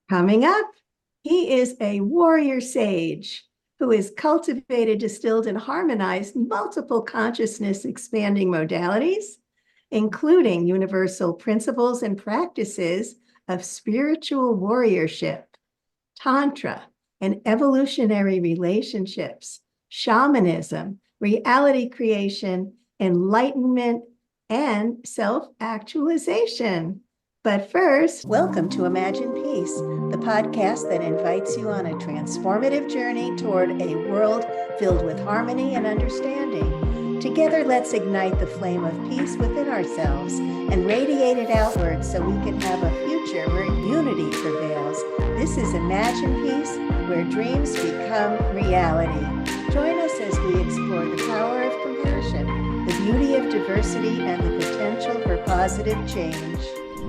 Coming up, he is a warrior sage who is cultivated, distilled, and harmonized multiple consciousness expanding modalities, including universal principles and practices of spiritual warriorship, tantra, and evolutionary relationships, shamanism, reality creation, enlightenment, and self-actualization. But first, welcome to Imagine Peace, the podcast that invites you on a transformative journey toward a world filled with harmony and understanding. Together, let's ignite the flame of peace within ourselves and radiate it outward so we can have a future where unity prevails. This is Imagine Peace, where dreams become reality. Join us as we explore the power of compassion, the beauty of diversity, and the potential for positive change.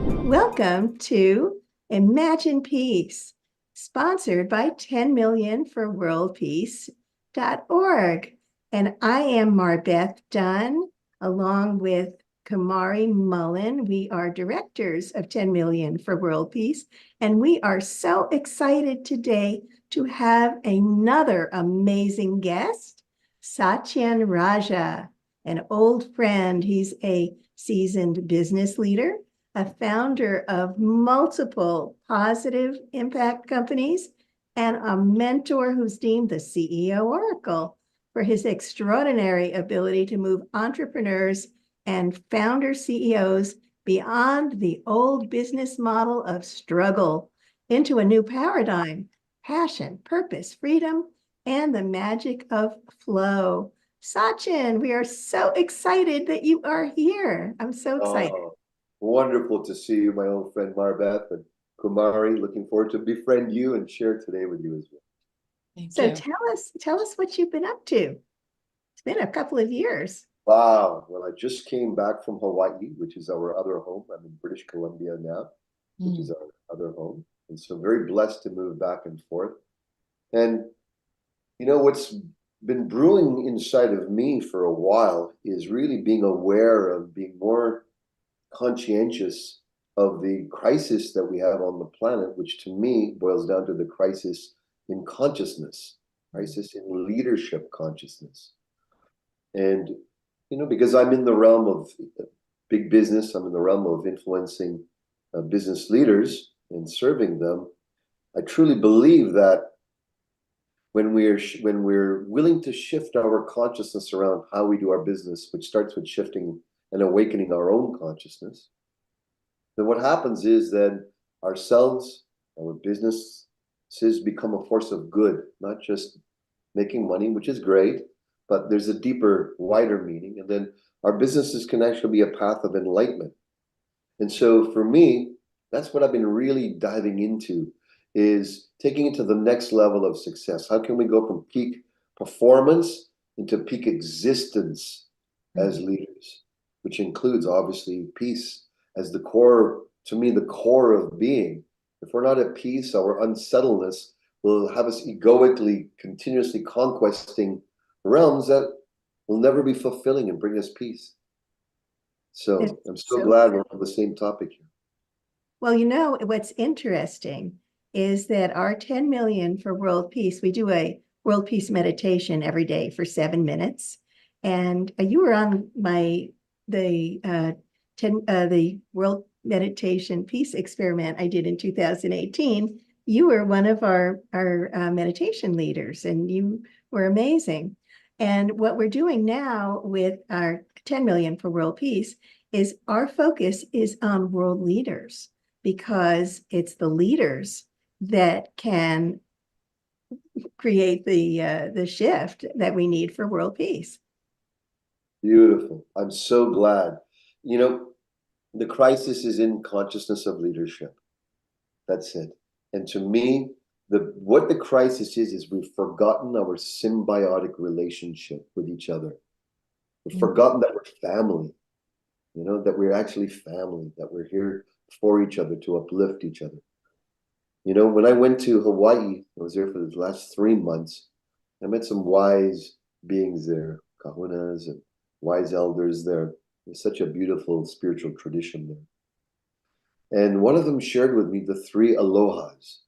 Welcome to Imagine Peace, sponsored by 10 Million for World Peace.org. And I am Marbeth Dunn, along with Kamari Mullen. We are directors of 10 Million for World Peace. And we are so excited today to have another amazing guest, Satyen Raja, an old friend. He's a seasoned business leader, a founder of multiple positive impact companies, and a mentor who's deemed the CEO Oracle for his extraordinary ability to move entrepreneurs and founder CEOs beyond the old business model of struggle into a new paradigm, passion, purpose, freedom, and the magic of flow. Satyen, we are so excited that you are here. I'm so excited. Wonderful to see you, my old friend Marbeth, and Kamari. Looking forward to befriend you and share today with you as well. Thank you. Tell us what you've been up to. It's been a couple of years. Wow. Well, I just came back from Hawaii, which is our other home. I'm in British Columbia now, which is our other home. And so very blessed to move back and forth. And you know, what's been brewing inside of me for a while is really being aware of being more conscientious of the crisis that we have on the planet, which to me boils down to the crisis in consciousness, crisis in leadership consciousness. And, you know, because I'm in the realm of big business, I'm in the realm of influencing business leaders and serving them, I truly believe that when we're willing to shift our consciousness around how we do our business, which starts with shifting and awakening our own consciousness, then what happens is then ourselves, our businesses become a force of good, not just making money, which is great, but there's a deeper, wider meaning. And then our businesses can actually be a path of enlightenment. And so for me, that's what I've been really diving into, is taking it to the next level of success. How can we go from peak performance into peak existence as leaders? Which includes obviously peace as the core, to me, the core of being. If we're not at peace, our unsettledness will have us egoically, continuously conquesting realms that will never be fulfilling and bring us peace. So I'm so glad we're on the same topic here. Well, you know, what's interesting is that our 10 Million for World Peace, we do a World Peace meditation every day for 7 minutes. And you were on the World Meditation Peace Experiment I did in 2018. You were one of our meditation leaders, and you were amazing. And what we're doing now with our 10 Million for World Peace is our focus is on world leaders, because it's the leaders that can create the shift that we need for world peace. Beautiful. I'm so glad. You know, the crisis is in consciousness of leadership. That's it. And to me, what the crisis is we've forgotten our symbiotic relationship with each other. We've forgotten that we're family, you know, that we're actually family, that we're here for each other, to uplift each other. You know, when I went to Hawaii, I was there for the last 3 months. I met some wise beings there, kahunas and wise elders there. There's such a beautiful spiritual tradition there. And one of them shared with me the 3 alohas.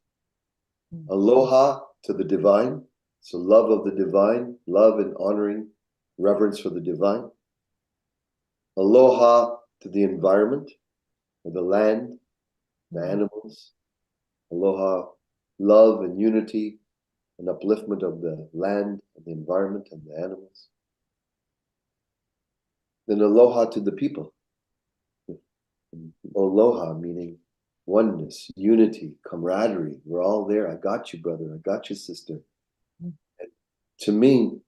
Aloha to the divine. So love of the divine, love and honoring, reverence for the divine. Aloha to the environment, or the land, the animals. Aloha, love and unity and upliftment of the land and the environment and the animals. Then aloha to the people. Aloha meaning oneness, unity, camaraderie. We're all there. I got you, brother. I got you, sister. And to me,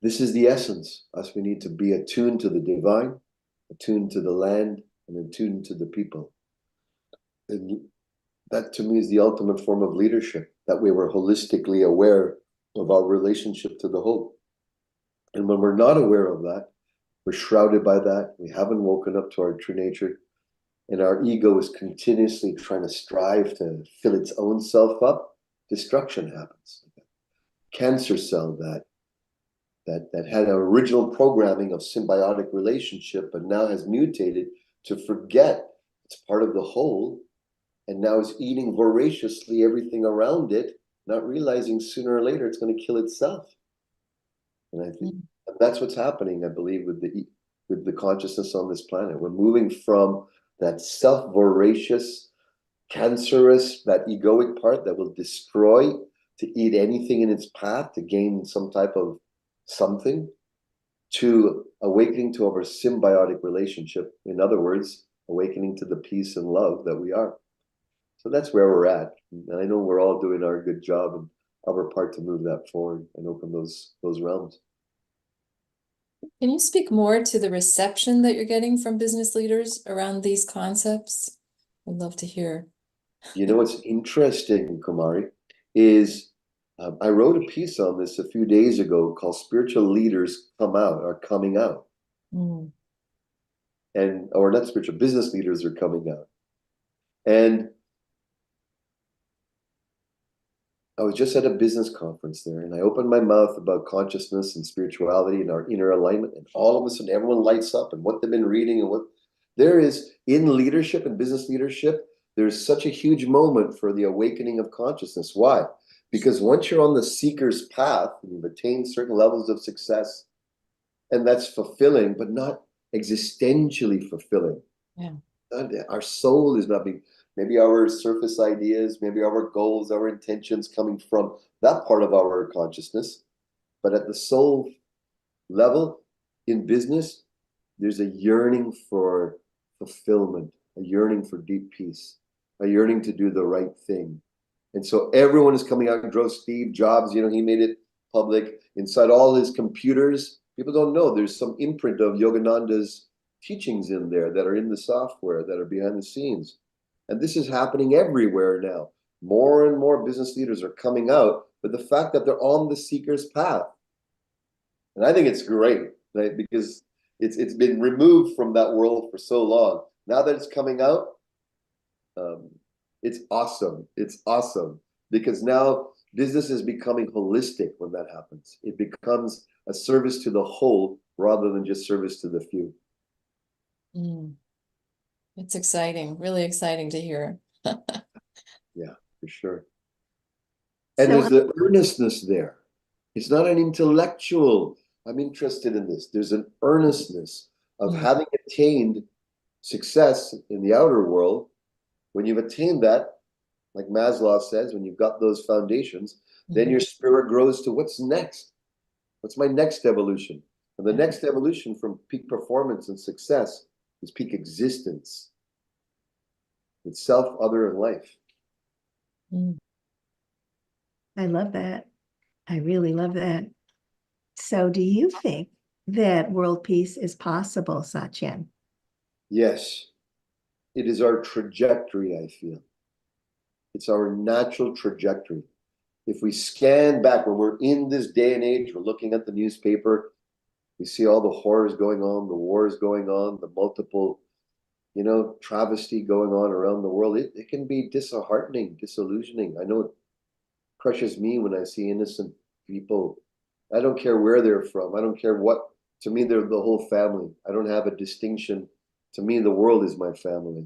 this is the essence. Us, we need to be attuned to the divine, attuned to the land, and attuned to the people. And that to me is the ultimate form of leadership. That way we're holistically aware of our relationship to the whole. And when we're not aware of that, we're shrouded by that. We haven't woken up to our true nature. And our ego is continuously trying to strive to fill its own self up. Destruction happens. Cancer cell that had an original programming of symbiotic relationship, but now has mutated to forget it's part of the whole, and now is eating voraciously everything around it, not realizing sooner or later it's going to kill itself. And I think that's what's happening, I believe, with the consciousness on this planet. We're moving from that self-voracious, cancerous, that egoic part that will destroy, to eat anything in its path to gain some type of something, to awakening to our symbiotic relationship. In other words, awakening to the peace and love that we are. So that's where we're at. And I know we're all doing our good job and our part to move that forward and open those realms. Can you speak more to the reception that you're getting from business leaders around these concepts? I'd love to hear. You know what's interesting, Kamari, is I wrote a piece on this a few days ago called "Spiritual Leaders Are Coming Out," or not spiritual, business leaders are coming out. And I was just at a business conference there, and I opened my mouth about consciousness and spirituality and our inner alignment, and all of a sudden everyone lights up and what they've been reading and what there is in leadership and business leadership. There's such a huge moment for the awakening of consciousness. Why? Because once you're on the seeker's path and you've attained certain levels of success, and that's fulfilling, but not existentially fulfilling. Yeah. Our soul is not being, maybe our surface ideas, maybe our goals, our intentions coming from that part of our consciousness. But at the soul level in business, there's a yearning for fulfillment, a yearning for deep peace, a yearning to do the right thing. And so everyone is coming out and drove Steve Jobs, he made it public inside all his computers. People don't know there's some imprint of Yogananda's teachings in there that are in the software, that are behind the scenes. And this is happening everywhere now. More and more business leaders are coming out, but the fact that they're on the seeker's path. And I think it's great, right? Because it's been removed from that world for so long. Now that it's coming out, it's awesome. It's awesome because now business is becoming holistic when that happens. It becomes a service to the whole rather than just service to the few. It's exciting, really exciting to hear. Yeah, for sure. And there's the earnestness there. It's not an intellectual, I'm interested in this. There's an earnestness of having attained success in the outer world. When you've attained that, like Maslow says, when you've got those foundations, then your spirit grows to what's next? What's my next evolution? And the next evolution from peak performance and success is peak existence. It's self, other, and life. I love that. I really love that. So do you think that world peace is possible, Satyen? Yes. It is our trajectory, I feel. It's our natural trajectory. If we scan back, when we're in this day and age, we're looking at the newspaper, we see all the horrors going on, the wars going on, the multiple, travesty going on around the world. It can be disheartening, disillusioning. I know it crushes me when I see innocent people. I don't care where they're from. I don't care what. To me, they're the whole family. I don't have a distinction. To me, the world is my family.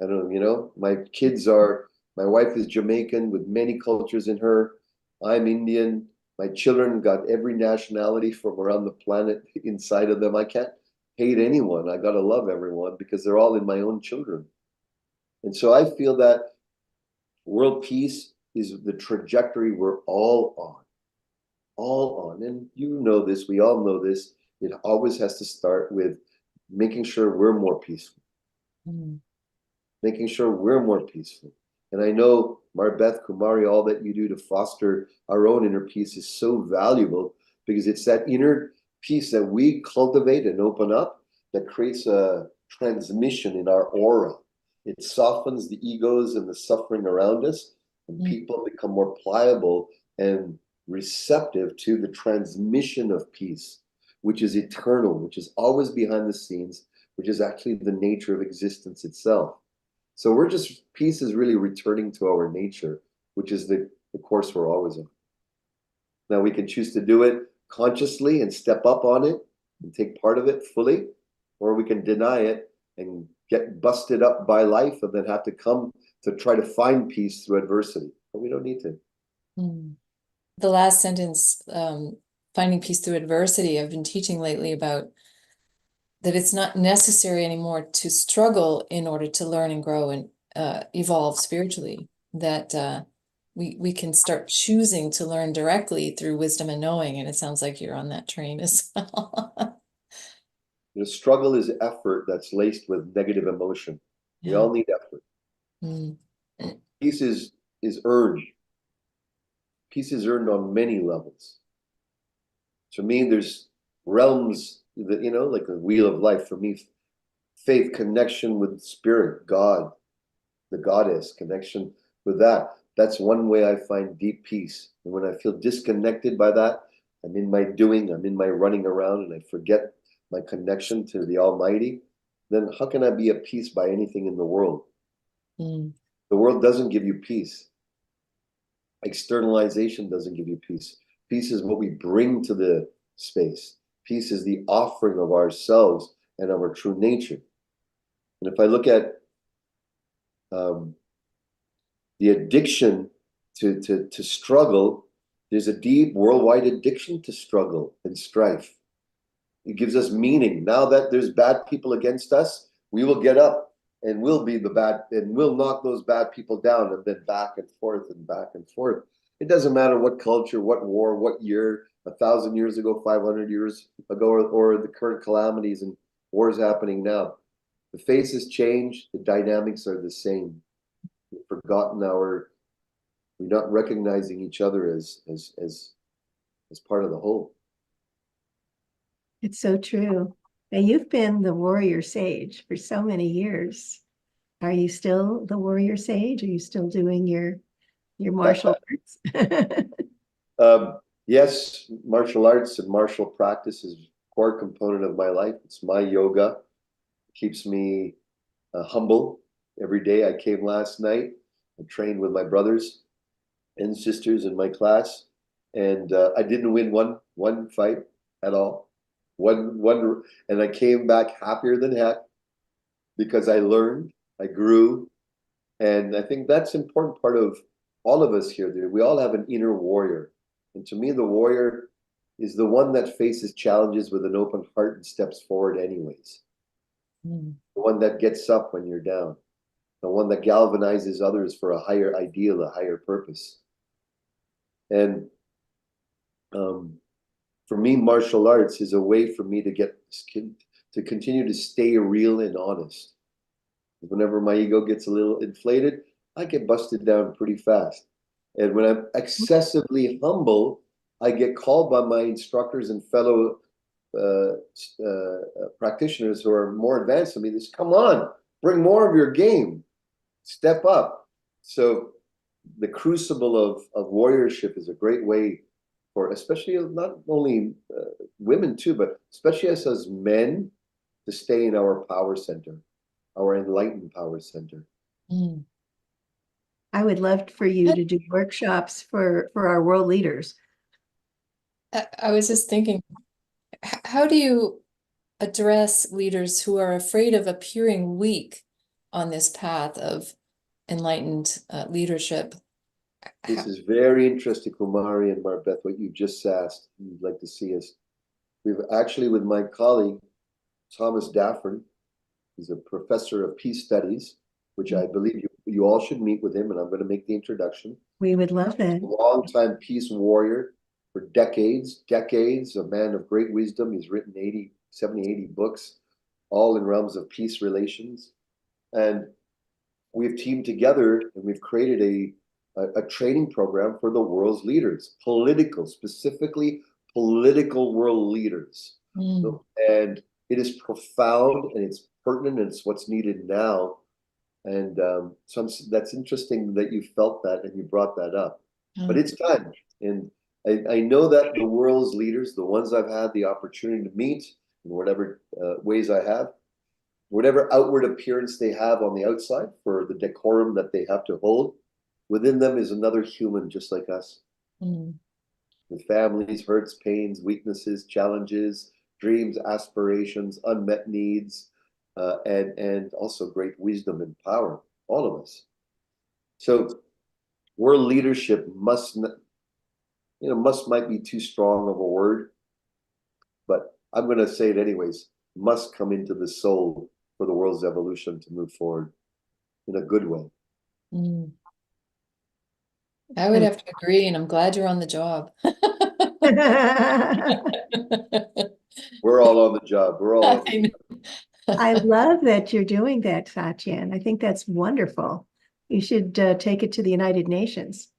I don't, my kids are My wife is Jamaican with many cultures in her. I'm Indian. My children got every nationality from around the planet inside of them. I can't hate anyone. I got to love everyone because they're all in my own children. And so I feel that world peace is the trajectory we're all on. And you know this, we all know this. It always has to start with making sure we're more peaceful. Making sure we're more peaceful. And I know, Marbeth, Kamari, all that you do to foster our own inner peace is so valuable because it's that inner peace that we cultivate and open up that creates a transmission in our aura. It softens the egos and the suffering around us, and people become more pliable and receptive to the transmission of peace, which is eternal, which is always behind the scenes, which is actually the nature of existence itself. So we're just, peace is really returning to our nature, which is the course we're always on. Now we can choose to do it consciously and step up on it and take part of it fully, or we can deny it and get busted up by life and then have to come to try to find peace through adversity. But we don't need to. The last sentence, finding peace through adversity, I've been teaching lately about that it's not necessary anymore to struggle in order to learn and grow and evolve spiritually, that we can start choosing to learn directly through wisdom and knowing, and it sounds like you're on that train as well. The struggle is effort that's laced with negative emotion. We all need effort. Peace is earned. Peace is earned on many levels. To me, there's realms that, you know, like the wheel of life. For me, faith, connection with spirit, God, the goddess, connection with that. That's one way I find deep peace. And when I feel disconnected by that, I'm in my doing, I'm in my running around, and I forget my connection to the Almighty, then how can I be at peace by anything in the world? The world doesn't give you peace. Externalization doesn't give you peace. Peace is what we bring to the space. Peace is the offering of ourselves and of our true nature. And if I look at the addiction to struggle, there's a deep worldwide addiction to struggle and strife. It gives us meaning. Now that there's bad people against us, we will get up and we'll be the bad, and we'll knock those bad people down, and then back and forth and back and forth. It doesn't matter what culture, what war, what year, 1,000 years ago, 500 years ago, or the current calamities and wars happening now. The faces change, the dynamics are the same. We've forgotten we're not recognizing each other as part of the whole. It's so true. And you've been the warrior sage for so many years. Are you still the warrior sage? Are you still doing your martial arts? Yes, martial arts and martial practice is a core component of my life. It's my yoga. It keeps me humble every day. I came last night. I trained with my brothers and sisters in my class, and I didn't win one fight at all. And I came back happier than heck because I learned, I grew, and I think that's an important part of all of us here. We all have an inner warrior, and to me, the warrior is the one that faces challenges with an open heart and steps forward anyways. The one that gets up when you're down, the one that galvanizes others for a higher ideal, a higher purpose. And for me, martial arts is a way for me to continue to stay real and honest. Whenever my ego gets a little inflated, I get busted down pretty fast. And when I'm excessively humble, I get called by my instructors and fellow practitioners who are more advanced than me. This, come on, bring more of your game, step up. So the crucible of warriorship is a great way for, especially not only women too, but especially us as men, to stay in our power center, our enlightened power center. I would love for you to do workshops for our world leaders. I was just thinking, how do you address leaders who are afraid of appearing weak on this path of enlightened leadership. This is very interesting, Kamari and Marbeth, what you just asked. You'd like to see us. We've actually, with my colleague, Thomas Daffern, he's a professor of peace studies, which I believe you all should meet with him, and I'm going to make the introduction. We would love that. A long-time peace warrior for decades, a man of great wisdom. He's written 70, 80 books, all in realms of peace relations. And we've teamed together and we've created a training program for the world's leaders, specifically political world leaders. And it is profound and it's pertinent and it's what's needed now. And so that's interesting that you felt that and you brought that up. But it's time. And I know that the world's leaders, the ones I've had the opportunity to meet in whatever ways I have, whatever outward appearance they have on the outside for the decorum that they have to hold, within them is another human just like us. With families, hurts, pains, weaknesses, challenges, dreams, aspirations, unmet needs, and also great wisdom and power, all of us. So world leadership must might be too strong of a word, but I'm going to say it anyways, must come into the soul for the world's evolution to move forward in a good way. I would have to agree, and I'm glad you're on the job. We're all on the job. We're all on the job. I love that you're doing that, Satyen. I think that's wonderful. You should take it to the United Nations.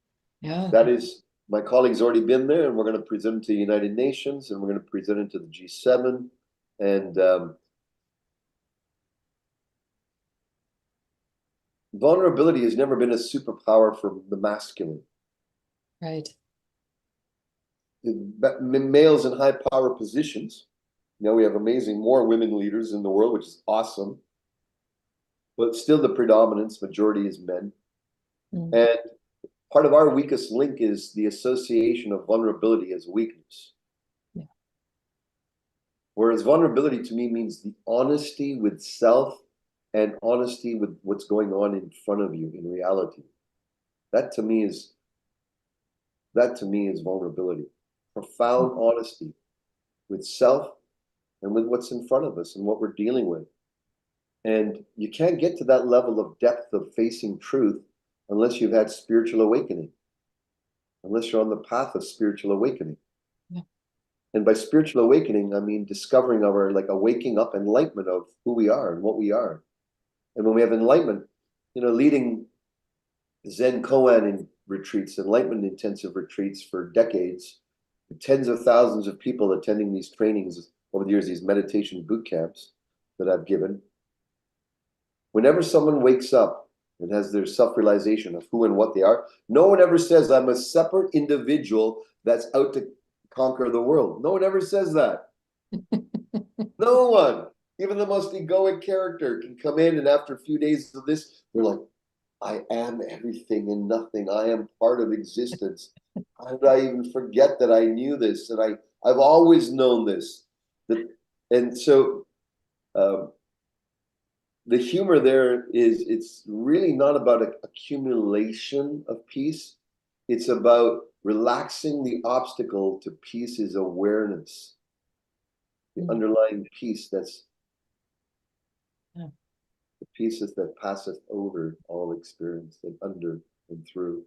Yeah. That is, my colleague's already been there, and we're going to present it to the United Nations, and we're going to present it to the G7. And vulnerability has never been a superpower for the masculine. Right. Males in high power positions, we have more women leaders in the world, which is awesome. But still the predominance, majority is men. And part of our weakest link is the association of vulnerability as weakness. Yeah. Whereas vulnerability to me means the honesty with self and honesty with what's going on in front of you in reality. That to me is vulnerability. Profound honesty with self and with what's in front of us and what we're dealing with. And you can't get to that level of depth of facing truth unless you've had spiritual awakening, unless you're on the path of spiritual awakening. Yeah. And by spiritual awakening, I mean discovering our, like a waking up enlightenment of who we are and what we are. And when we have enlightenment, leading Zen koan in retreats, enlightenment intensive retreats for decades, tens of thousands of people attending these trainings over the years, these meditation boot camps that I've given. Whenever someone wakes up and has their self-realization of who and what they are, no one ever says, I'm a separate individual that's out to conquer the world. No one ever says that. No one. Even the most egoic character can come in, and after a few days of this, they're like, I am everything and nothing. I am part of existence. How did I even forget that I knew this? And I've always known this. And so the humor there is, it's really not about accumulation of peace. It's about relaxing the obstacle to peace is awareness. The underlying peace that's the pieces that passeth over all experience and under and through.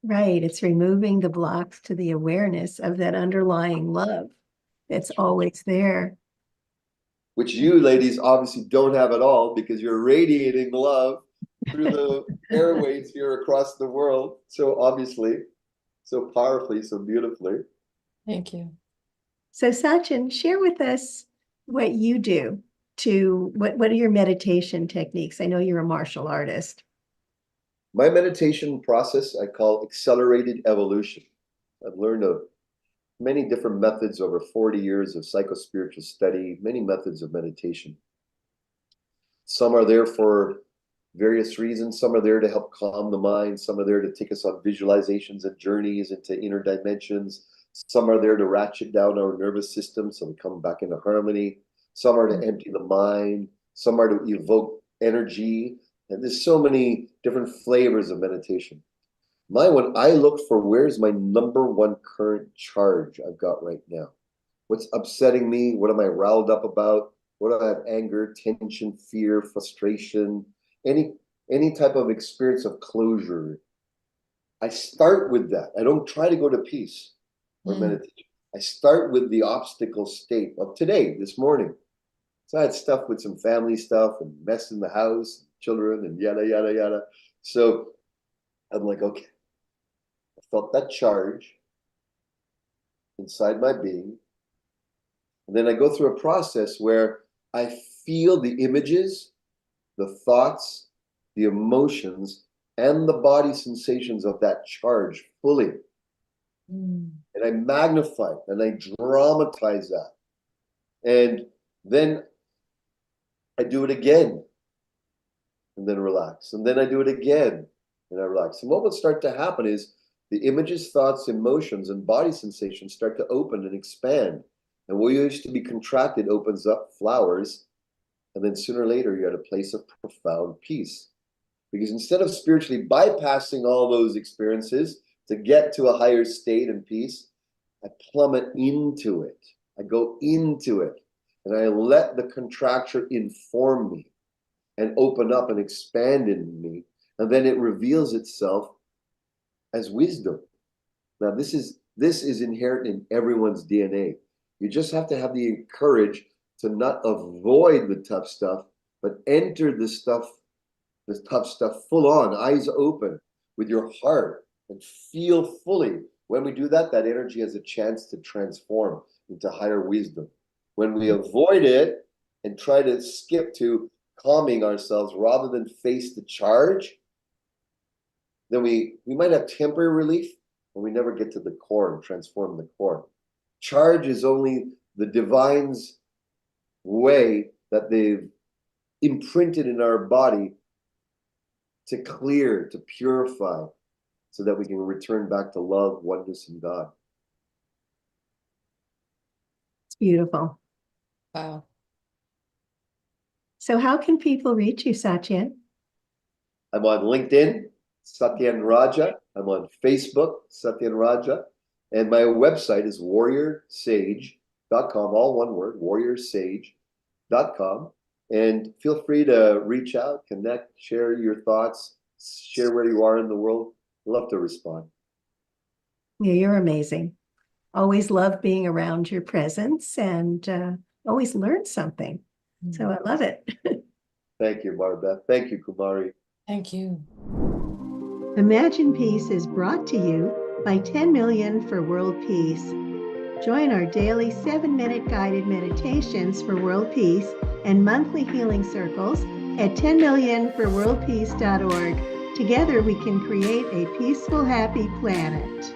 Right. It's removing the blocks to the awareness of that underlying love that's always there. Which you ladies obviously don't have at all, because you're radiating love through the airwaves here across the world. So obviously, so powerfully, so beautifully. Thank you. So Sachin, share with us what you do what are your meditation techniques? I know you're a martial artist. My meditation process I call accelerated evolution. I've learned of many different methods over 40 years of psychospiritual study, many methods of meditation. Some are there for various reasons. Some are there to help calm the mind. Some are there to take us on visualizations and journeys into inner dimensions. Some are there to ratchet down our nervous system so we come back into harmony. Some are to empty the mind. Some are to evoke energy And there's so many different flavors of meditation. My one, I look for where's my number one current charge I've got right now. What's upsetting me? What am I riled up about? What do I have? Anger, tension, fear, frustration, any type of experience of closure. I start with that. I don't try to go to peace or meditation. I start with the obstacle state of today, this morning. So I had stuff with some family stuff and mess in the house, children, and yada, yada, yada. So I'm like, okay, I felt that charge inside my being. And then I go through a process where I feel the images, the thoughts, the emotions, and the body sensations of that charge fully. And I magnify it and I dramatize that. And then I do it again and then relax. And then I do it again and I relax. And what will start to happen is the images, thoughts, emotions, and body sensations start to open and expand. And what used to be contracted opens up, flowers. And then sooner or later, you're at a place of profound peace. Because instead of spiritually bypassing all those experiences to get to a higher state and peace, I plummet into it. I go into it. And I let the contraction inform me and open up and expand in me. And then it reveals itself as wisdom. Now, this is inherent in everyone's DNA. You just have to have the courage to not avoid the tough stuff, but enter the tough stuff full on, eyes open, with your heart, and feel fully. When we do that, that energy has a chance to transform into higher wisdom. When we avoid it and try to skip to calming ourselves rather than face the charge, then we might have temporary relief, but we never get to the core and transform the core. Charge is only the divine's way that they've imprinted in our body to clear, to purify, so that we can return back to love, oneness, and God. It's beautiful. Wow. So how can people reach you, Satyen? I'm on LinkedIn, Satyen Raja. I'm on Facebook, Satyen Raja. And my website is warriorsage.com, all one word, warriorsage.com. And feel free to reach out, connect, share your thoughts, share where you are in the world. Love to respond. Yeah, you're amazing. Always love being around your presence and always learn something. So I love it. Thank you, Marbeth. Thank you, Kamari. Thank you. Imagine Peace is brought to you by 10 Million for World Peace. Join our daily 7-minute guided meditations for world peace and monthly healing circles at 10millionforworldpeace.org. Together we can create a peaceful, happy planet.